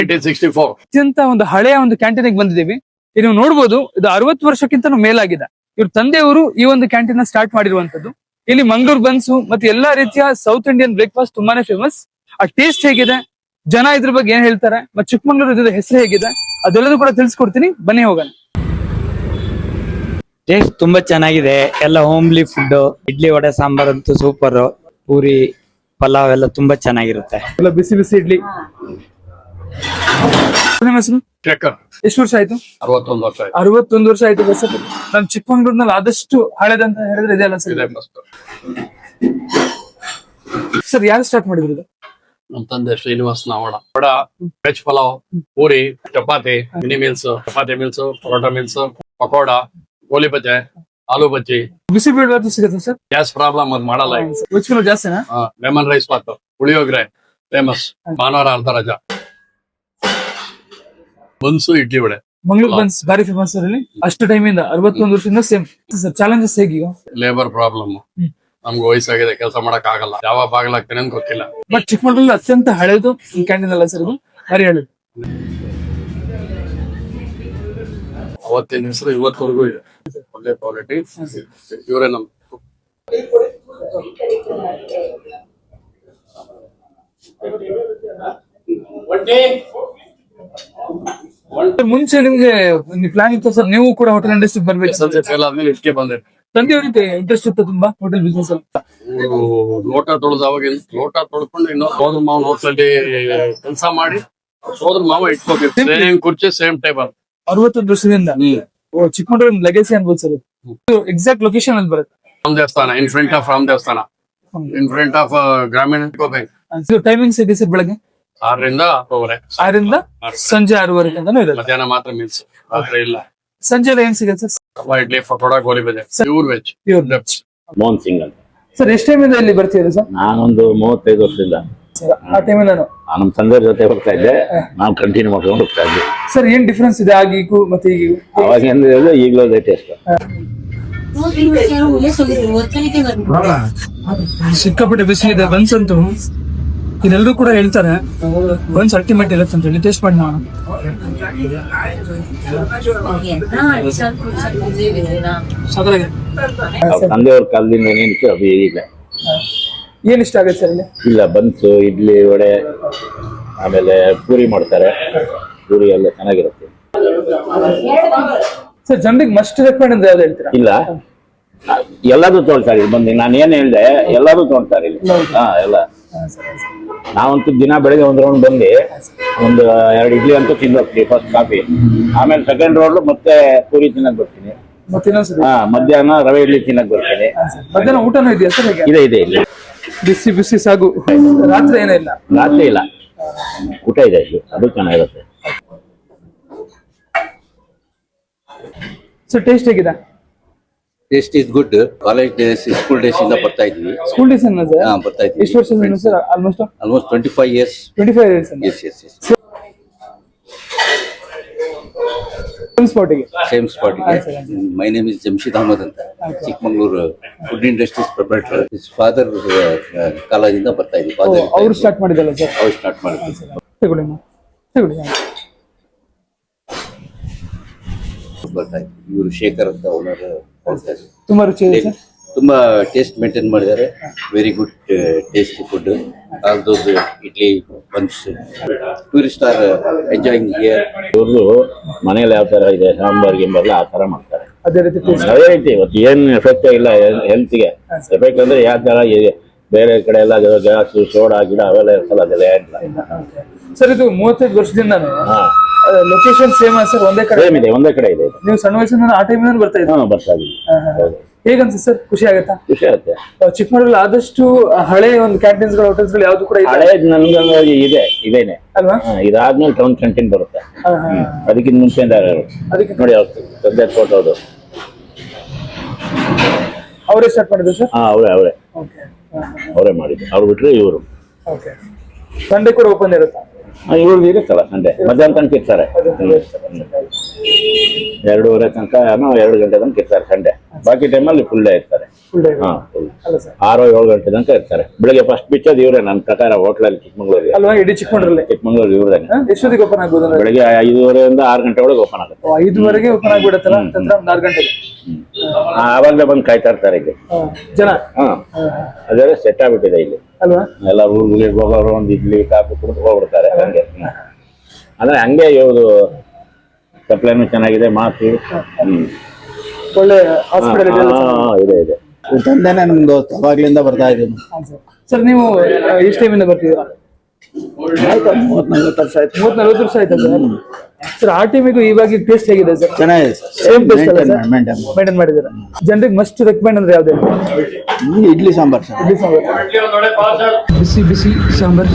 1864 ಅತ್ಯಂತ ಒಂದು ಹಳೆಯ ಒಂದು ಕ್ಯಾಂಟೀನ್ ಬಂದಿದ್ದೀವಿ. ನೀವು ನೋಡಬಹುದು, ಇದು 60 ವರ್ಷಕ್ಕಿಂತ ಮೇಲಾಗಿದೆ. ಇವ್ರ ತಂದೆಯವರು ಈ ಒಂದು ಕ್ಯಾಂಟೀನ್ ಸ್ಟಾರ್ಟ್ ಮಾಡಿರುವಂತದ್ದು. ಇಲ್ಲಿ ಮಂಗಳೂರು ಬನ್ಸು ಮತ್ತೆ ಎಲ್ಲಾ ರೀತಿಯ ಸೌತ್ ಇಂಡಿಯನ್ ಬ್ರೇಕ್ಫಾಸ್ಟ್ ತುಂಬಾನೇ ಫೇಮಸ್. ಆ ಟೇಸ್ಟ್ ಹೇಗಿದೆ, ಜನ ಇದ್ರ ಬಗ್ಗೆ ಏನ್ ಹೇಳ್ತಾರೆ, ಮತ್ತೆ ಚಿಕ್ಕಮಂಗ್ಳೂರು ಇದ್ರ ಹೆಸರು ಹೇಗಿದೆ, ಅದೆಲ್ಲದೂ ಕೂಡ ತಿಳಿಸ್ಕೊಡ್ತೀನಿ. ಬನ್ನಿ ಹೋಗೋಣ. ಟೇಸ್ಟ್ ತುಂಬಾ ಚೆನ್ನಾಗಿದೆ. ಎಲ್ಲ ಹೋಮ್ಲಿ ಫುಡ್. ಇಡ್ಲಿ ವಡೆ ಸಾಂಬಾರ್ ಅಂತೂ ಸೂಪರ್. ಪೂರಿ ಪಲಾವ್ ಎಲ್ಲ ತುಂಬಾ ಚೆನ್ನಾಗಿರುತ್ತೆ. ಎಲ್ಲ ಬಿಸಿ ಬಿಸಿ ಇಡ್ಲಿ. ನಿಮ್ಮ ಹೆಸರು? ಶೇಖರ್. ಎಷ್ಟು ವರ್ಷ ಆಯ್ತು? 61 ವರ್ಷ ಆಯ್ತು. 61 ವರ್ಷ ಆಯ್ತು. ಬಸ್ ನಮ್ ಚಿಕ್ಕಮಂಗ್ಳೂರ್ನಲ್ಲಿ ಆದಷ್ಟು ಹಳೆದಂತ ಹೇಳಿದ್ರೆ ಇದೆ ಅಲ್ಲ ಸರ್? ಸರ್ ಯಾರು ಸ್ಟಾರ್ಟ್ ಮಾಡಿದ್ರು ಇದು? ನಮ್ ತಂದೆ Srinivas Navada. Vada, veg pulao, puri, chapati, mini meals, chapati meals, parotta meals, pakoda, goli baje, ಆಲೂ ಬಜ್ಜಿ. ಬಿಸಿ ಬೇಡ ಸಿಗುತ್ತೆ ಸರ್? ಗ್ಯಾಸ್ ಪ್ರಾಬ್ಲಮ್ ಅದ್ ಮಾಡಲ್ಲ. ರುಚಿಗಳು ಜಾಸ್ತಿನಾ? Lemon rice bath, puliyogare famous. ಭಾನುವಾರ ಅರ್ಧ ರಜಾ. ಬನ್ಸು, ಇಡ್ಲಿ ವಡೆ. ಮಂಗಳೂರು ಬನ್ಸ್ ಬಾರಿ ಫೇಮಸ್ ಅಲ್ಲಿ. ಅಷ್ಟು ಟೈಮಿಂದ 61 ವರ್ಷದಿಂದ ಸೇಮ್ ಸರ್. ಚಾಲೆಂಜಸ್ ಹೇಗಿಯೋ? Labour problem. ನಮ್ಗೆ ವಯಸ್ಸಾಗಿದೆ, ಕೆಲಸ ಮಾಡಕ್ ಆಗಲ್ಲ. ಯಾವ ಬಾಗಿಲಾಗ್ತೇನೆ ಅಂತ ಗೊತ್ತಿಲ್ಲ. ಬಟ್ ಚಿಕ್ಕಮಂಗ್ಳೂರಲ್ಲಿ ಅತ್ಯಂತ ಹಳೆದು ಕ್ಯಾಂಟೀನ್ ಅಲ್ಲ ಸರ್ ಇದು? ಬಾರಿ ಹಳೆದು. ಅವತ್ತಿನ ಹೆಸರು ಇವತ್ತವರೆಗೂ ಇದೆ. ಒಳ್ಳೆ ಕ್ವಾಲಿಟಿ. ಇವರೇ ನಮ್ ಮುಂಚೆ ನಿಮ್ಗೆ ಪ್ಲಾನ್ ಇತ್ತು ಸರ್, ನೀವು ಕೂಡ ಹೋಟೆಲ್ ಇಂಡಸ್ಟ್ರಿ ಬರ್ಬೇಕು? ಸಂಜೆ ಫೇಲ್ ಆದ್ಮೇಲೆ ಇದಕ್ಕೆ ಬಂದೆ. ತಂದೆಯವರಿಗೆ ಇಂಟ್ರೆಸ್ಟ್ ಇತ್ತು ತುಂಬಾ ಹೋಟೆಲ್ ಬಿಸ್ನೆಸ್ ಅಲ್ಲಿ? ಲೋಟ ತೊಳೆದು ಅವಾಗ ಲೋಟ ತೊಳ್ಕೊಂಡು ಇನ್ನೊಂದು ಸೋದ್ರ ಮಾವನ ಹೋಟ್ಲಲ್ಲಿ ಕೆಲಸ ಮಾಡಿ ಸೋದ್ರ ಮಾವ ಇಟ್ಕೋಬೇಕು. ಸೇಮ್ ಕುರ್ಚಿ, ಸೇಮ್ ಟೇಬಲ್. 61 ವರ್ಷದಿಂದ. ಓ, ಚಿಕ್ಕಮಂಗ್ಳೂರ್ ಲೆಗಸಿ ಅನ್ಬೋದು ಸರ್. ಎಕ್ಸಾಕ್ಟ್ ಲೊಕೇಶನ್ ಅಲ್ಲಿ ಬರುತ್ತೆ. ರಾಮ್ ದೇವಸ್ಥಾನ, ಇನ್ ಫ್ರಂಟ್ ಆಫ್ ರಾಮ್ ದೇವಸ್ಥಾನ, ಇನ್ ಫ್ರಂಟ್ ಆಫ್ ಗ್ರಾಮೀಣ ಬ್ಯಾಂಕ್. ಟೈಮಿಂಗ್ಸ್ ಇದೆ ಸರ್? ಬೆಳಗ್ಗೆ 6ರಿಂದ 6ರಿಂದ ಸಂಜೆ 6:30 ಅಂತಾನು ಇರುತ್ತೆ. ಮಧ್ಯಾಹ್ನ ಮಾತ್ರ ಮೀಲ್ಸ್, ರಾತ್ರಿ ಇಲ್ಲ. ಸಂಜೆ ಎಲ್ಲ ಏನ್ ಸಿಗುತ್ತೆ ಸರ್? ಕಬಾಬ್, ಇಡ್ಲಿ, ಪಕೋಡ, ಗೋಲಿ ಬಜೆ, ಪ್ಯೂರ್ ವೆಜ್. ಮೋಹನ್ ಸಿಂಗ್ ಅಂತ ಸರ್. ಎಷ್ಟು ಟೈಮಿಂದ ಇಲ್ಲಿ ಬರ್ತೀರಾ ಸರ್? ನಾನೊಂದು 35 ವರ್ಷದಿಂದ ಆ ಟೈಮಲ್ಲಿ ನಮ್ಮ ತಂದೆ ಜೊತೆ ಬರ್ತಾ ಇದ್ದೆ. ನಾವು ಕಂಟಿನ್ಯೂ ಮಾಡ್ಕೊಂಡು ಹೋಗ್ತಾ ಇದ್ವಿ. ಸರ್ ಏನ್ ಡಿಫ್ರೆನ್ಸ್ ಇದೆ ಆಗೀಗೂ ಮತ್ತೆ ಈಗಿಗೂ? ಅವಾಗ ಏನಿದೆ ಈಗಲೂ ಅದೇ ಟೇಸ್ಟ್. ಸಿಕ್ಕಾಪಟ್ಟೆ ಬಿಸಿ ಇದೆ ಬನ್ಸ್ ಅಂತೂ. ಇದೆಲ್ಲರೂ ಕೂಡ ಹೇಳ್ತಾರೆ ಬನ್ಸ್ ಅಲ್ಟಿಮೇಟ್ ಇರುತ್ತೆ ಅಂತ ಹೇಳಿ. ಟೇಸ್ಟ್ ಮಾಡಿ ನಾವು ತಂದೆಯವ್ರ ಕಾಲದಿಂದ ಏನಿತ್ತು ಅದು ಈಗ. ಏನ್ ಇಷ್ಟ ಆಗುತ್ತೆ ಸರ್ ಇಲ್ಲಿ? ಇಲ್ಲ, ಬನ್ಸು, ಇಡ್ಲಿ, ವಡೆ, ಆಮೇಲೆ ಪೂರಿ ಮಾಡ್ತಾರೆ. ಪೂರಿ ಎಲ್ಲ ಚೆನ್ನಾಗಿರುತ್ತೆ. ಸರ್ ಜನರಿಗೆ ಮಸ್ಟ್ ರೆಕಮೆಂಡ್ ಅಂತ ಯಾವ್ದು ಹೇಳ್ತೀರಾ? ಇಲ್ಲ, ಎಲ್ಲದೂ ತೊಗೊಳ್ತಾರೆ ಬಂದು. ನಾನು ಏನ್ ಹೇಳ್ದೆ ಎಲ್ಲದೂ ತೊಗೊಳ್ತಾರೆ ಇಲ್ಲಿ. ಹಾ, ಎಲ್ಲ. ನಾವಂತೂ ದಿನ ಬೆಳಗ್ಗೆ ಒಂದ್ ರೌಂಡ್ ಬಂದು ಒಂದು 2 ಇಡ್ಲಿ ಅಂತೂ ತಿಂದು ಹೋಗ್ತೀವಿ. ಫಸ್ಟ್ ಕಾಫಿ, ಆಮೇಲೆ ಸೆಕೆಂಡ್ ರೌಂಡ್ ಮತ್ತೆ ಪೂರಿ ತಿನ್ನಕ್ ಬರ್ತೀನಿ. ಹಾ, ಮಧ್ಯಾಹ್ನ ರವೆ ಇಡ್ಲಿ ತಿನ್ನಕ್ ಬರ್ತೀನಿ. ಮಧ್ಯಾಹ್ನ ಊಟನೂ ಇದೆಯಾ ಸರ್? ಇದೆ ಇದೆ ಇಲ್ಲಿ. ಬಿಸಿ ಬಿಸಿ ಸಾಗು. ರಾತ್ರಿ ಏನಿಲ್ಲ? ರಾತ್ರಿ ಇಲ್ಲ, ಊಟ ಇದೆ ಇಲ್ಲಿ, ಅದು ಚೆನ್ನಾಗಿರುತ್ತೆ. ಸರ್ ಟೇಸ್ಟ್ ಹೇಗಿದೆ? Taste is good. College days, school days ಇಂದ ಬರ್ತಾ ಇದ್ವಿ. ಸ್ಕೂಲ್ ಡೇಸ್ ಅನ್ನ ಸರ್? ಬರ್ತಾ ಇದ್ವಿ. ಎಷ್ಟು ವರ್ಷದಿಂದ sir? Almost 25 years. 25 years. Yes. Same spot. My name is Jamshid Ahmed anta. Chikmagalur food industries proprietor. His father college ಇಂದ ಬರ್ತಾ ಇದ್ವಿ. ಅವರು ಸ್ಟಾರ್ಟ್ ಮಾಡಿದಲ್ಲ ಸರ್? ಅವ್ರು ಸ್ಟಾರ್ಟ್ ಮಾಡಿದ್ರು. ಬರ್ತಾ ಇದ್ವಿ. ಇವರು ಶೇಖರ್ ಅಂತ ಓನರ್. ತುಂಬಾ ರುಚಿ ಇದೆ ಸರ್? ತುಂಬಾ ಟೇಸ್ಟ್ ಮೇಂಟೈನ್ ಮಾಡಿದ್ದಾರೆ. Very good tasty food. All those idli, buns, tourist are enjoying here. ಇವ್ರದ್ದು ಮನೇಲಿ ಯಾವ ತರ ಇದೆ ಸಾಂಬಾರ್ ಗಿಂಬರ್ಲ ಆ ತರ ಮಾಡ್ತಾರೆ. ಅದೇ ರೀತಿ ಇವತ್ತು ಏನ್ ಎಫೆಕ್ಟ್ ಇಲ್ಲ ಹೆಲ್ತ್ಗೆ. ಎಫೆಕ್ಟ್ ಅಂದ್ರೆ ಯಾವ ತರ ಬೇರೆ ಕಡೆ ಎಲ್ಲ ಗ್ಯಾಸ್, ಸೋಡಾ, ಗಿಡ ಅವೆಲ್ಲ ಇರ್ತಲ್ಲ, ಅದೆಲ್ಲ ಏನಿಲ್ಲ ಸರ್. ಇದು 35 ವರ್ಷದಿಂದ ಲೊಕೇಶನ್ ಸೇಮ್ ಸರ್? ಒಂದೇ ಕಡೆ? ಸೇಮ್ ಇದೆ, ಒಂದೇ ಕಡೆ ಇದೆ. ನೀವು ಸಣ್ಣ ವಯಸ್ಸಿನ ಆ ಟೈಮ್ ಬರ್ತಾ ಇದ್ದೀರಾ? ಬರ್ತಾ ಇದ್ದೀವಿ. ಹೇಗನ್ಸ ಸರ್? ಖುಷಿ ಆಗುತ್ತಾ? ಖುಷಿ ಆಗುತ್ತೆ. ಚಿಕ್ಕಮಂಗ್ಳೂರಲ್ಲಿ ಆದಷ್ಟು ಹಳೆ ಒಂದು ಕ್ಯಾಂಟೀನ್ಸ್ ಗಳು, ಹೋಟೆಲ್ಸ್ ಗಳು ಯಾವ್ದು ಕೂಡ ಹಳೇದ್ ನನ್ಗೆ ಇದೇನೆ ಅಲ್ವಾ? ಇದಾದ್ಮೇಲೆ ಟೌನ್ ಕ್ಯಾಂಟೀನ್ ಬರುತ್ತೆ. ಅದಕ್ಕಿಂತ ಮುಂಚೆಯಿಂದ ಅದಕ್ಕೆ ನೋಡಿ ತಂದೆ ಫೋಟೋದು ಅವರೇ ಸ್ಟಾರ್ಟ್ ಮಾಡಿದ್ರು ಸರ್? ಅವರೇ ಮಾಡಿದ್ರು. ಅವ್ರು ಬಿಟ್ರೆ ಇವರು. ಸಂಡೇ ಕೂಡ ಓಪನ್ ಇರುತ್ತಾ? ಇವ್ರದ್ದು ಇರುತ್ತಲ್ಲ ಸಂಡೆ ಮಧ್ಯಾಹ್ನ ತನಕ ಇರ್ತಾರೆ. 2:30 ತನಕ 2 ಗಂಟೆ ತನಕ ಇರ್ತಾರೆ ಸಂಡೆ. ಬಾಕಿ ಟೈಮಲ್ಲಿ ಫುಲ್ ಡೇ ಇರ್ತಾರೆ. ಫುಲ್ ಡೇ ಹಾ full. ಅಲ್ಲ ಸರ್ 6-7 ಗಂಟೆ ತನಕ ಇರ್ತಾರೆ. ಬೆಳಿಗ್ಗೆ ಫಸ್ಟ್ ಬಿಚ್ಚೋದು ಇವ್ರೆ ನನ್ನ ಪ್ರಕಾರ ಹೋಟ್ಲಲ್ಲಿ ಚಿಕ್ಕಮಂಗ್ಳೂರಿಗೆ. ಅಲ್ವಾ, ಇಡೀ ಚಿಕ್ಕಮಂಗ್ಳೂರಲ್ಲಿ ಚಿಕ್ಕಮಂಗ್ಳೂರು ಇವ್ರೇನೆ. ಎಷ್ಟೊತ್ತಿಗೆ ಓಪನ್ ಆಗ್ಬೋದು ಅಂದ್ರೆ? ಬೆಳಿಗ್ಗೆ 5:30 6 ಗಂಟೆ ಒಳಗೆ ಓಪನ್ ಆಗುತ್ತೆ. 5ವರೆಗೆ ಓಪನ್ ಆಗ್ಬಿಡತ್ತಲ್ಲ, ತಂತ್ರ 4 ಗಂಟೆಗೆ ಆವಾಗಲೇ ಬಂದು ಕಾಯ್ತಾ ಇರ್ತಾರೆ ಇಲ್ಲಿ ಜನ. ಹಾ ಅದೇ ಸೆಟ್ ಆಗ್ಬಿಟ್ಟಿದೆ ಇಲ್ಲಿ ಅಲ್ವಾ, ಎಲ್ಲ ಊರಿಗೆ ಹೋಗೋರು ಒಂದು ಇಡ್ಲಿ ಕಾಫಿ ಕುಡಿದು ಹೋಗ್ಬಿಡ್ತಾರೆ ಹಂಗೆ. ಅಂದ್ರೆ ಹಂಗೆ ಇವ್ರು ಸಪ್ಲೈನು ಚೆನ್ನಾಗಿದೆ ಮಾತು. ಒಳ್ಳೆ ಹಾಸ್ಪಿಟಲ್ ಇದೆ ಇದೆ. ತಂದೆನೆ ನಮ್ದು ಅವಾಗ್ಲಿಂದ ಬರ್ತಾ ಇದ್ದೀನಿ. ಸರ್. ನೀವು ಎಷ್ಟು ಟೈಮಿಂದ ಬರ್ತಿದ್ದೀರಾ? ಆಯ್ತು 30-40 ವರ್ಷ ಆಯ್ತು. 30-40 ವರ್ಷ ಆಯ್ತಾ ಸರ್? ಸರ್ ಆ ಟೈಮಿಗೂ ಇವಾಗ ಟೇಸ್ಟ್ ಹೇಗಿದೆ ಸರ್? ಚೆನ್ನಾಗಿದೆ ಸರ್. ಸೇಮ್ ಟೇಸ್ಟ್ ಅಲ್ಲ ಸರ್? ಮೇಂಟೈನ್ ಮೇಂಟೈನ್ ಮಾಡಿದ್ದೀರಾ. ಜನರಿಗೆ ಮಸ್ಟ್ ರೆಕಮೆಂಡ್ ಅಂದ್ರೆ ಯಾವ್ದು? ಇಡ್ಲಿ ಸಾಂಬಾರ್ ಸರ್. ಇಡ್ಲಿ ಸಾಂಬಾರ್, ಬಿಸಿ ಬಿಸಿ ಸಾಂಬಾರ್.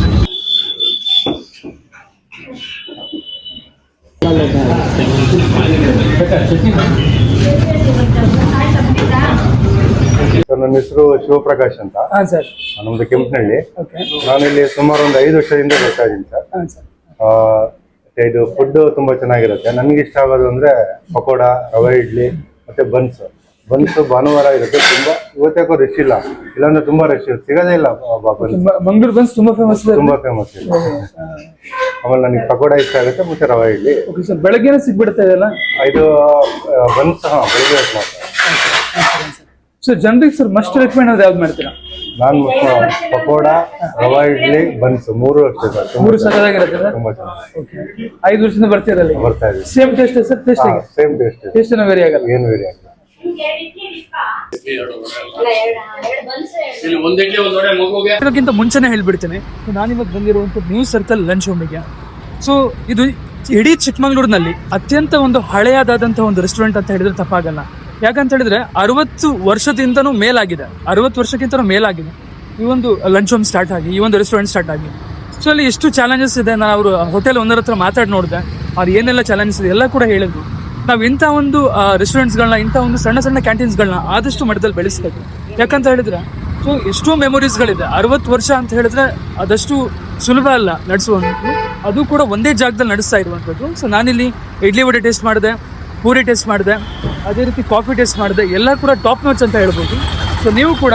ಸರ್ ನನ್ನ ಹೆಸರು ಶಿವಪ್ರಕಾಶ್ ಅಂತ. ಹಾ ಸರ್. ನಮ್ದು ಕೆಂಪನಹಳ್ಳಿ. ಓಕೆ. ನಾನಿಲ್ಲಿ ಸುಮಾರು ಒಂದು 5 ವರ್ಷದಿಂದ ಬರ್ತಾ ಇದ್ದೀನಿ ಸರ್. ಹಾ ಸರ್. ಮತ್ತೆ ಇದು ಫುಡ್ ತುಂಬಾ ಚೆನ್ನಾಗಿರುತ್ತೆ. ನನ್ಗೆ ಇಷ್ಟ ಆಗೋದು ಅಂದ್ರೆ ಪಕೋಡ, ರವೆ ಇಡ್ಲಿ ಮತ್ತೆ ಬನ್ಸ್ ಭಾನುವಾರ ಇರುತ್ತೆ. ತುಂಬಾ ಇವತ್ತಾಕೋ ರಶ್ ಇಲ್ಲ, ಇಲ್ಲಾಂದ್ರೆ ತುಂಬಾ ರಶ್ ಸಿಗೋದೇ ಇಲ್ಲ. ಬನ್ಸ್ ಮಂಗಳೂರು ಬನ್ಸ್ ತುಂಬಾ ಫೇಮಸ್ ಇದೆ. ತುಂಬಾ ಫೇಮಸ್ ಇದೆ. ಆಮೇಲೆ ನನಗೆ ಪಕೋಡ ಇಷ್ಟ ಆಗುತ್ತೆ ಮತ್ತೆ ರವೆ ಇಡ್ಲಿ. Okay sir. ಬೆಳಗ್ಗೆನೇ ಸಿಗ್ಬಿಡುತ್ತೆ ಇದೆಲ್ಲ? ಇದು ಬನ್ಸ್ ಬೆಳಿಗ್ಗೆ ಹೊತ್ತು ಸರ್ ಜನರಿಗೆ ಸರ್ ಮಸ್ಟ್ ರೆಕಮೆಂಡ್ ಅಂದ್ರೆ ಯಾವ್ದು ಮಾಡ್ತೀರಾ? ನಾನು ಪಕೋಡ, ರವಾ ಇಡ್ಲಿ, ಬನ್ಸ್ 3 ಅಷ್ಟೇ ಸರ್. ಮೂರು ಸಕ್ಕತ್ತಾಗಿರುತ್ತೆ ಸರ್. ತುಂಬಾ ಚೆನ್ನಾಗಿ. ಓಕೆ. 5 ವರ್ಷದಿಂದ ಬರ್ತೀರಲ್ಲಿ? ಬರ್ತಾ ಇದೆ. Same taste sir? ಟೇಸ್ಟ್ ಹೇಗೆ? Same taste. ಟೇಸ್ಟ್ ಏನೋ ವೇರಿ ಆಗಲ್ಲ? ಏನು ವೇರಿ ಆಗಿಲ್ಲ. ಇಲ್ಲಿ ಒಂದು ಇಡ್ಲಿ ಒಂದು ವಡೆ ಮಗುಗೆ. ಅದಕ್ಕಿಂತ ಮುಂಚೆನೇ ಹೇಳ್ಬಿಡ್ತೇನೆ, ನಾನಿವಾಗ ಬಂದಿರುವಂತ ನ್ಯೂ ಸರ್ಕಲ್ ಲಂಚ್ ಹೋಮಿಗೆ. ಸೊ ಇದು ಇಡೀ ಚಿಕ್ಕಮಂಗ್ಳೂರಿನಲ್ಲಿ ಅತ್ಯಂತ ಒಂದು ಹಳೆಯದಾದಂತಹ ಒಂದು ರೆಸ್ಟೋರೆಂಟ್ ಅಂತ ಹೇಳಿದ್ರೆ ತಪ್ಪಾಗಲ್ಲ. ಯಾಕಂತ ಹೇಳಿದ್ರೆ 60 ವರ್ಷದಿಂದನೂ ಮೇಲಾಗಿದೆ, 60 ವರ್ಷಕ್ಕಿಂತ ಮೇಲಾಗಿದೆ ಈ ಒಂದು ಲಂಚ್ ಹೋಮ್ ಸ್ಟಾರ್ಟ್ ಆಗಿ, ಈ ಒಂದು ರೆಸ್ಟೋರೆಂಟ್ ಸ್ಟಾರ್ಟ್ ಆಗಿ. ಸೊ ಅಲ್ಲಿ ಎಷ್ಟು ಚಾಲೆಂಜಸ್ ಇದೆ. ನಾನು ಅವರು ಹೋಟೆಲ್ ಒಂದರ ಹತ್ರ ಮಾತಾಡಿ ನೋಡಿದೆ, ಅವ್ರು ಏನೆಲ್ಲ ಚಾಲೆಂಜಸ್ ಇದೆ ಎಲ್ಲ ಕೂಡ ಹೇಳಿದ್ರು. ನಾವು ಇಂಥ ಒಂದು ರೆಸ್ಟೋರೆಂಟ್ಸ್ಗಳನ್ನ, ಇಂಥ ಒಂದು ಸಣ್ಣ ಸಣ್ಣ ಕ್ಯಾಂಟೀನ್ಸ್ಗಳನ್ನ ಆದಷ್ಟು ಮಟ್ಟದಲ್ಲಿ ಬೆಳೆಸ್ಬೇಕು. ಯಾಕಂತ ಹೇಳಿದ್ರೆ ಸೊ ಎಷ್ಟೋ ಮೆಮೊರೀಸ್ಗಳಿದೆ. 60 ವರ್ಷ ಅಂತ ಹೇಳಿದ್ರೆ ಅದಷ್ಟು ಸುಲಭ ಅಲ್ಲ ನಡೆಸುವಂಥದ್ದು, ಅದು ಕೂಡ ಒಂದೇ ಜಾಗದಲ್ಲಿ ನಡೆಸ್ತಾ ಇರುವಂಥದ್ದು. ಸೊ ನಾನಿಲ್ಲಿ ಇಡ್ಲಿ ವಡೆ ಟೇಸ್ಟ್ ಮಾಡಿದೆ, ಪೂರಿ ಟೇಸ್ಟ್ ಮಾಡಿದೆ, ಅದೇ ರೀತಿ ಕಾಫಿ ಟೇಸ್ಟ್ ಮಾಡಿದೆ, ಎಲ್ಲ ಕೂಡ ಟಾಪ್ ನಾಚ್ ಅಂತ ಹೇಳ್ಬೋದು. ಸೊ ನೀವು ಕೂಡ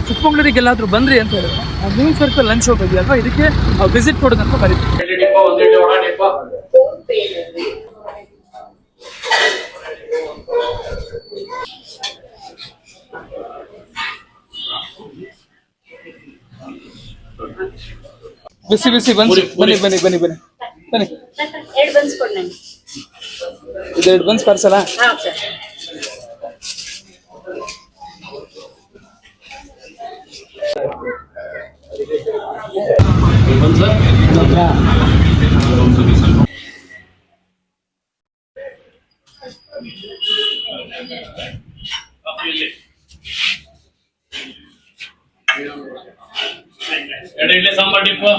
ಚಿಕ್ಕಮಂಗ್ಳೂರಿಗೆ ಎಲ್ಲಾದರೂ ಬಂದ್ರಿ ಅಂತ ಹೇಳಿದ್ರೆ ನ್ಯೂ ಸರ್ಕಲ್ ಲಂಚ್ ಹೋಗಿ ಅಲ್ವಾ, ಇದಕ್ಕೆ ವಿಸಿಟ್ ಕೊಡೋದಂತ ಬರೀತೀವಿ. ಬಿಸಿ ಬಿಸಿ ಬನ್ನಿ ಬನ್ನಿ ಬನ್ನಿ ಬನ್ನಿ ಬನ್ನಿ ಬನ್ನಿ. 2 ಬನ್ಸ್ ಕೊಡಿ ನಂಗೆ. ಇದು 2 ಬನ್ಸ್ ಪಾರ್ಸಲ? ಹಾ ಸರ್. ಎರಡು ಇಡ್ಲಿ ಸಾಂಬಾರ್ ಡಿಪ್ಪು.